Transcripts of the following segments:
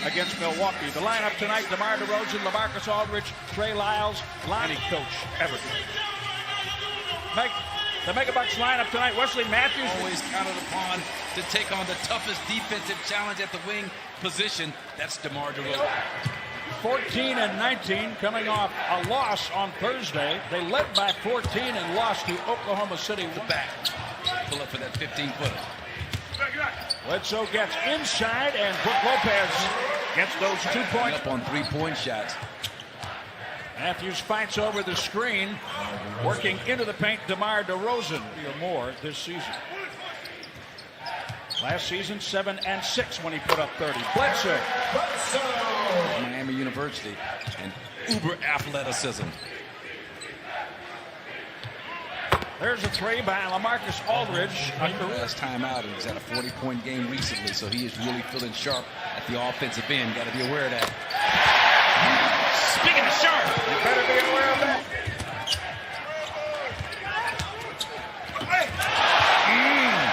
against Milwaukee. The lineup tonight: DeMar DeRozan, LaMarcus Aldridge, Trey Lyles, Lonnie coach Everton. The Megabucks lineup tonight: Wesley Matthews. Always counted upon to take on the toughest defensive challenge at the wing position. That's DeMar DeRozan. 14 and 19, coming off a loss on Thursday. They led by 14 and lost to Oklahoma City. The back. Pull up for that 15-footer. Bledsoe gets inside, and Brook Lopez gets those 2 points. Up on three-point shots. Matthews fights over the screen, working into the paint. DeMar DeRozan or more this season. Last season, 7 and 6 when he put up 30. Bledsoe. Miami University and uber athleticism. There's a three by LaMarcus Aldridge. Last time out, he was at a 40-point game recently, so he is really feeling sharp at the offensive end. Got to be aware of that. Speaking of sharp, you better be aware of that.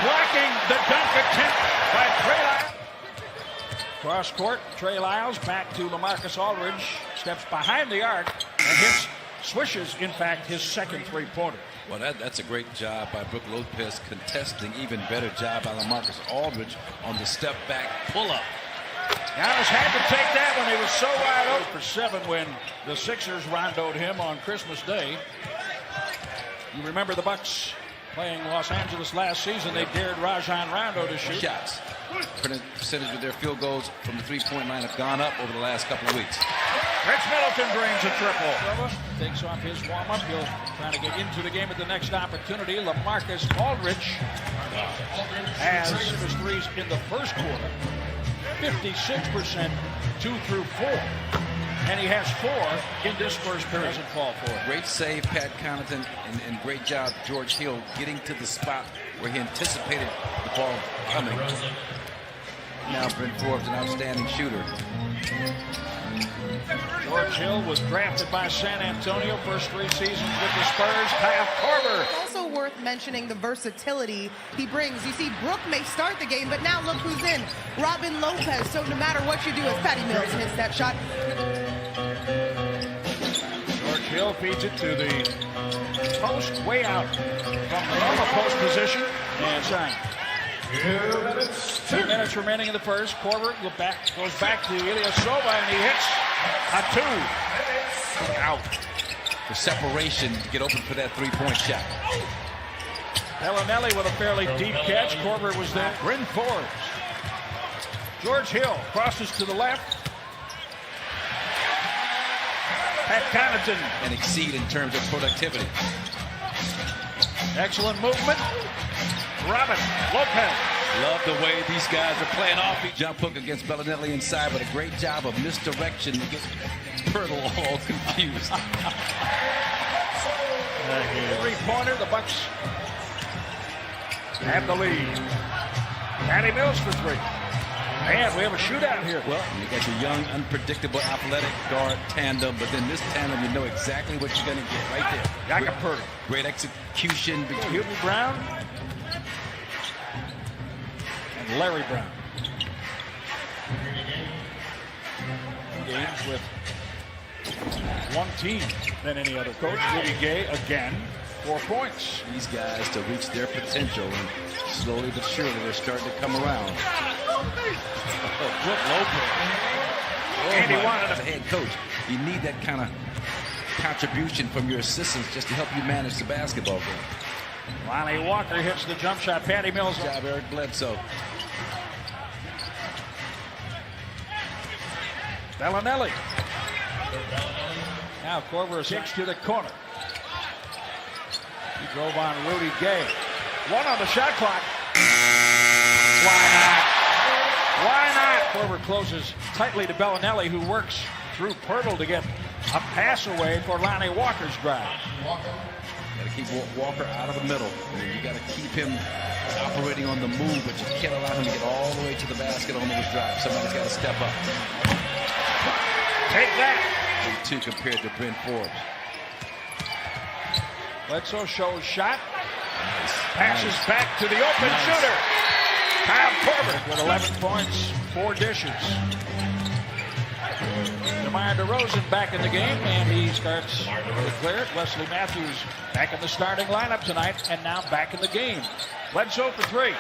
Blocking the dunk attempt by Trey Lyles. Cross court, Trey Lyles back to LaMarcus Aldridge. Steps behind the arc and hits, swishes, in fact, his second three-pointer. Well, that's a great job by Brook Lopez contesting. Even better job by LaMarcus Aldridge on the step-back pull-up. Giannis had to take that one. He was so wide open for 7 when the Sixers rondoed him on Christmas Day. You remember the Bucks playing Los Angeles last season. They dared Rajon Rondo to shoot. Shots. Percentage of their field goals from the three-point line have gone up over the last couple of weeks. Rich Middleton drains a triple. Takes off his warm-up. He'll try to get into the game at the next opportunity. LaMarcus Aldridge has his threes in the first quarter. 56%, 2 through 4. And he has 4 in this first period. Doesn't fall for it. Great save, Pat Connaughton, and great job, George Hill, getting to the spot where he anticipated the ball coming. Now Brent Forbes, an outstanding shooter. George Hill was drafted by San Antonio, first 3 seasons with the Spurs. Kyle Korver. Also worth mentioning the versatility he brings. You see, Brook may start the game, but now look who's in. Robin Lopez. So no matter what you do, as Patty Mills hits that shot. George Hill feeds it to the post, way out from the normal post position. And sign. 2 minutes remaining in the first. Korver goes back to Ilyasova, and he hits a 2. Out. The separation to get open for that three-point shot. Bellinelli with a fairly deep catch. Korver was there. Bryn Forbes. George Hill crosses to the left. Pat Connaughton. And exceed in terms of productivity. Excellent movement. Robin Lopez. Love the way these guys are playing off. Jump hook against Bellinelli inside, but a great job of misdirection to get Pirtle all confused. Three-pointer, the Bucks have the lead. Patty Mills for 3. Man, we have a shootout here. Well, you got your young, unpredictable, athletic guard tandem, but then this tandem, you know exactly what you're going to get right there. Jakob Pirtle. Great execution. Hubie Brown and Larry Brown. Games with one team than any other coach. Rudy Gay again, 4 points. These guys to reach their potential, and slowly but surely they're starting to come around. Brook Lopez. And he wanted as a head coach, you need that kind of contribution from your assistants just to help you manage the basketball game. Lonnie Walker hits the jump shot. Patty Mills. Good job, Eric Bledsoe. Bellinelli. Now Korver kicks to the corner. He drove on Rudy Gay. 1 on the shot clock. Why not? Why not? Korver closes tightly to Bellinelli, who works through Pirtle to get a pass away for Lonnie Walker's drive. Got to keep Walker out of the middle. You got to keep him operating on the move, but you can't allow him to get all the way to the basket on those drives. Somebody's got to step up. Take that. 2 compared to Brent Forbes. Bledsoe shows shot. Nice. Passes back to the open shooter. Kyle Korver with 11 points, 4 dishes. DeMar DeRozan back in the game, and he starts to declare it. Wesley Matthews back in the starting lineup tonight, and now back in the game. Bledsoe for three.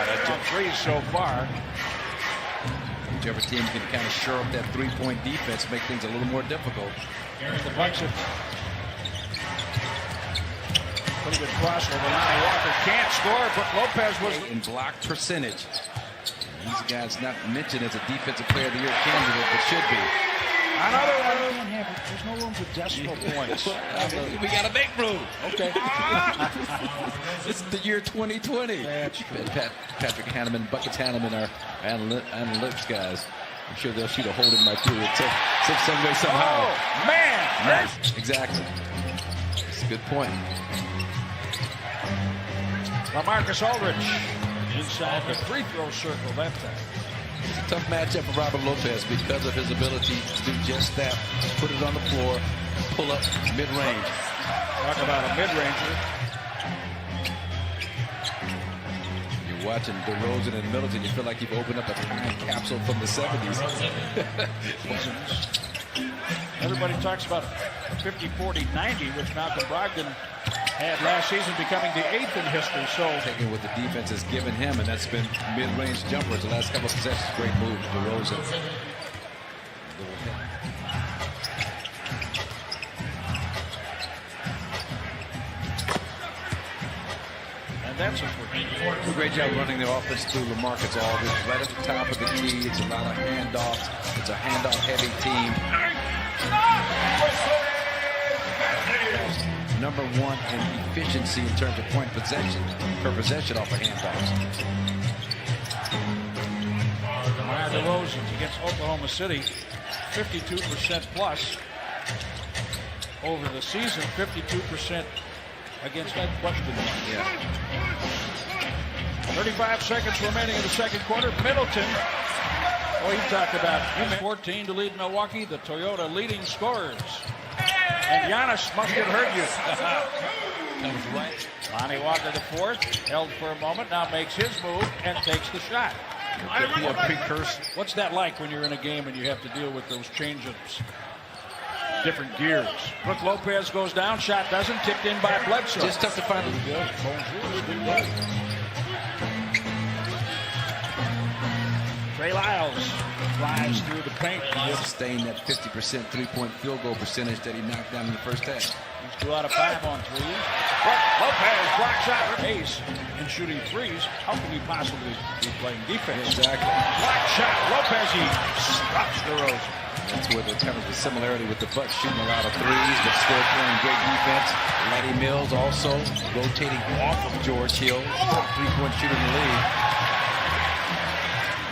That's on threes so far. Whichever team can kind of shore up that three-point defense, make things a little more difficult. The Bucks have pretty good crossover. Lonnie Walker can't score, but Lopez was in block percentage. These guys not mentioned as a defensive player of the year candidate, but should be. Another one. There's no room for decimal points. We got to make room. Okay. It's the year 2020. Patrick Hanneman, Buckets Hanneman, our analytics guys. I'm sure they'll shoot a hole in my period some way, somehow. Oh, man. Nice. Exactly. That's a good point. LaMarcus Aldridge inside the free throw circle that time. It's a tough matchup for Robert Lopez because of his ability to do just that. Put it on the floor, pull up mid-range. Talk about a mid-ranger. You're watching DeRozan and Middleton, you feel like you've opened up a time capsule from the 70s. Everybody talks about 50-40-90, which Malcolm Brogdon had last season, becoming the 8th in history. So taking what the defense has given him, and that's been mid-range jumpers the last couple of possessions. Great move, DeRozan. And that's a great job running the offense through LaMarcus Aldridge. Right at the top of the key. It's a lot of handoffs. It's a handoff-heavy team. Number one in efficiency in terms of point possession per possession off of handoffs. DeMar DeRozan against Oklahoma City, 52% plus over the season, 52% against that question. Yeah. 35 seconds remaining in the second quarter. Middleton. Oh, he talked about 14 to lead Milwaukee, the Toyota leading scorers. And Giannis must have heard you. That was right. Lonnie Walker the fourth, held for a moment, now makes his move and takes the shot. Could be a precursor. What's that like when you're in a game and you have to deal with those change-ups? Different gears. Brook Lopez goes down, shot doesn't, tipped in by Bledsoe. Just tough to find. Trey Lyles flies through the paint. He sustained that 50% three-point field goal percentage that he knocked down in the first half. He's 2 out of 5 on threes. But Lopez block shot pace in shooting threes. How can you possibly be playing defense? Exactly. Block shot. Lopez, he stops DeRozan. That's where the kind of the similarity with the Bucks, shooting a lot of threes, but still playing great defense. Matty Mills also rotating off of George Hill, three-point shooter in the league.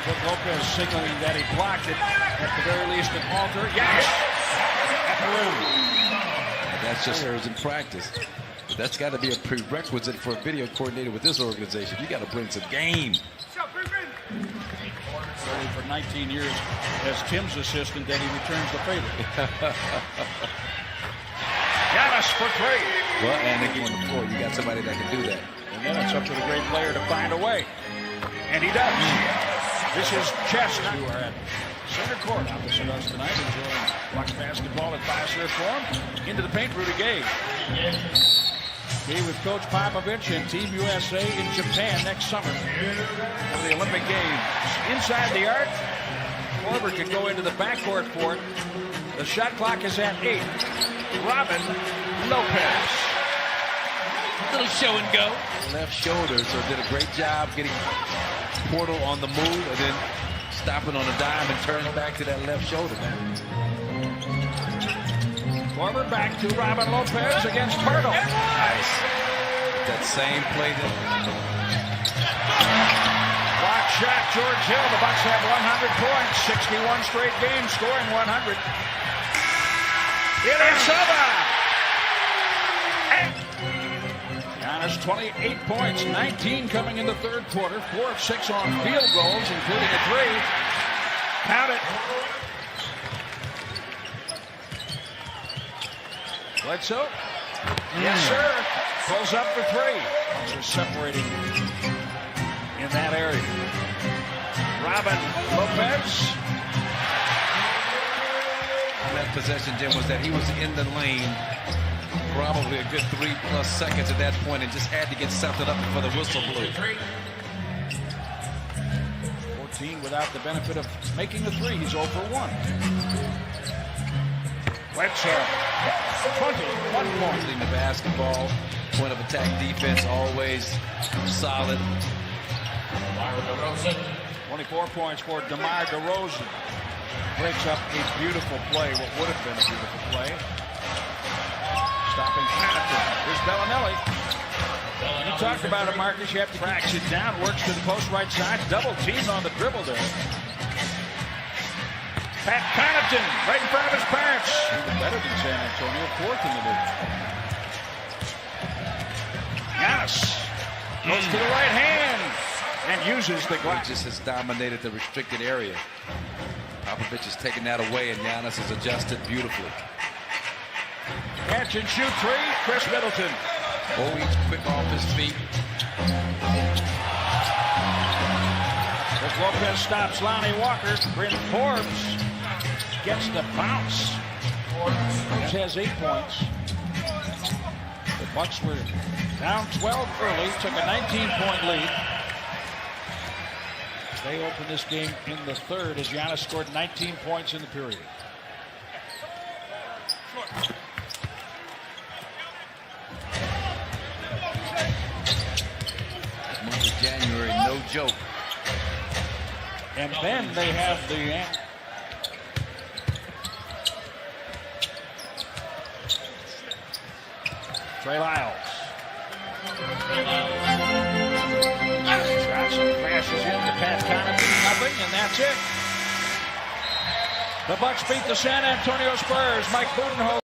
Brook Lopez signaling that he blocked it. At the very least, an alter. Yes! At the rim. That's just errors in practice. But that's got to be a prerequisite for a video coordinator with this organization. You got to bring some game. For 19 years as Tim's assistant, then he returns the favor. Giannis for three. Well, and again, on the floor, you got somebody that can do that. And then it's up to the great player to find a way. And he does. This is Chestnut, who are at center court opposite us tonight, enjoying Bucks basketball at Fiserv Forum. Into the paint, Rudy Gay. Gay with Coach Popovich and Team USA in Japan next summer for the Olympic Games. Inside the arc, Korver can go into the backcourt for it. The shot clock is at 8. Robin Lopez. Little show and go. Left shoulder, so did a great job getting Portal on the move and then stopping on a dime and turning back to that left shoulder. Korver back to Robin Lopez against Myrtle. Nice. That same play. Block shot, George Hill. The Bucks have 100 points. 61 straight games, scoring 100. It is over. Giannis 28 points, 19 coming in the third quarter. 4 of 6 on field goals, including a 3. Count it. Bledsoe. Yes, sir. Pulls up for 3. So separating in that area. Robin Lopez. That possession, Jim, was that he was in the lane probably a good 3+ seconds at that point and just had to get something up before the whistle blew. 14 without the benefit of making the three. He's 0 for 1. Webster, 21 points. The basketball, point of attack defense, always solid. 24 points for DeMar DeRozan. Breaks up a beautiful play, what would have been a beautiful play. Stopping Connaughton. Here's Bellinelli. You talked about it, Marcus. You have to tracks it down, works to the post right side, double teamed on the dribble there. Pat Connaughton, right in front of his parents. Even better than San Antonio, 4th in the league. Giannis goes to the right hand and uses the glass. Just has dominated the restricted area. Popovich has taken that away, and Giannis has adjusted beautifully. Catch and shoot three, Chris Middleton. Always quick off his feet. As Lopez stops Lonnie Walker, Bryn Forbes gets the bounce. Forbes has 8 points. The Bucks were down 12 early, took a 19-point lead. They opened this game in the third as Giannis scored 19 points in the period. Month of January, no joke. And then they have the Trey Lyles. Johnson crashes into Pat Connaughton, nothing, and that's it. The Bucks beat the San Antonio Spurs. Mike Budenholzer.